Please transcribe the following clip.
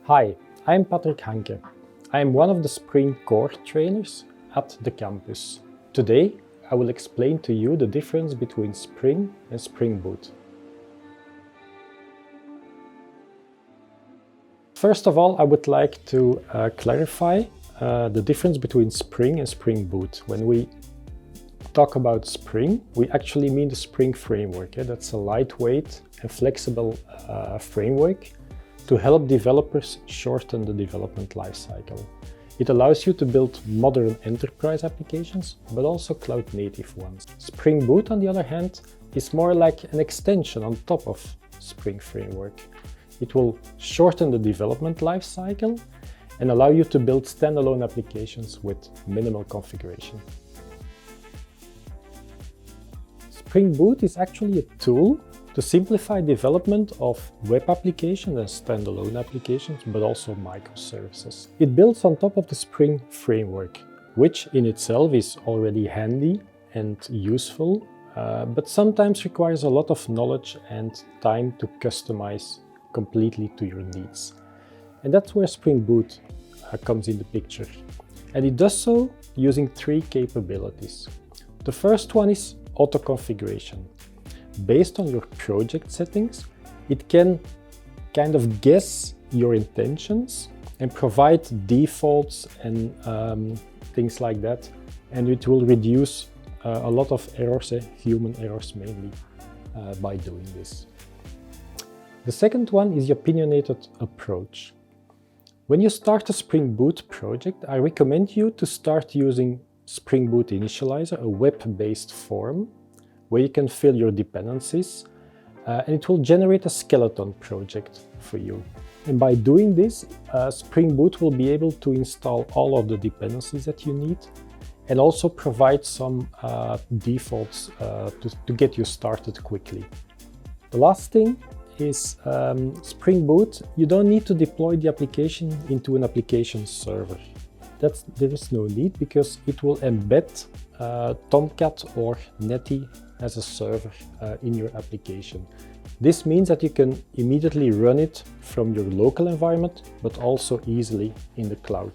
Hi, I'm Patrick Hancke. I am one of the Spring Core trainers at the campus. Today, I will explain to you the difference between Spring and Spring Boot. First of all, I would like to clarify the difference between Spring and Spring Boot. When we talk about Spring, we actually mean the Spring framework. That's a lightweight and flexible framework to help developers shorten the development lifecycle. It allows you to build modern enterprise applications, but also cloud-native ones. Spring Boot, on the other hand, is more like an extension on top of Spring Framework. It will shorten the development lifecycle and allow you to build standalone applications with minimal configuration. Spring Boot is actually a tool to simplify development of web applications and standalone applications, but also microservices. It builds on top of the Spring framework, which in itself is already handy and useful, but sometimes requires a lot of knowledge and time to customize completely to your needs. And that's where Spring Boot comes in the picture. And it does so using three capabilities. The first one is auto-configuration. Based on your project settings, it can kind of guess your intentions and provide defaults and things like that. And it will reduce a lot of errors, human errors mainly, by doing this. The second one is the opinionated approach. When you start a Spring Boot project, I recommend you to start using Spring Boot Initializer, a web-based form, where you can fill your dependencies, and it will generate a skeleton project for you. And by doing this, Spring Boot will be able to install all of the dependencies that you need and also provide some defaults to get you started quickly. The last thing is Spring Boot. You don't need to deploy the application into an application server. There is no need, because it will embed Tomcat or Netty as a server in your application. This means that you can immediately run it from your local environment, but also easily in the cloud.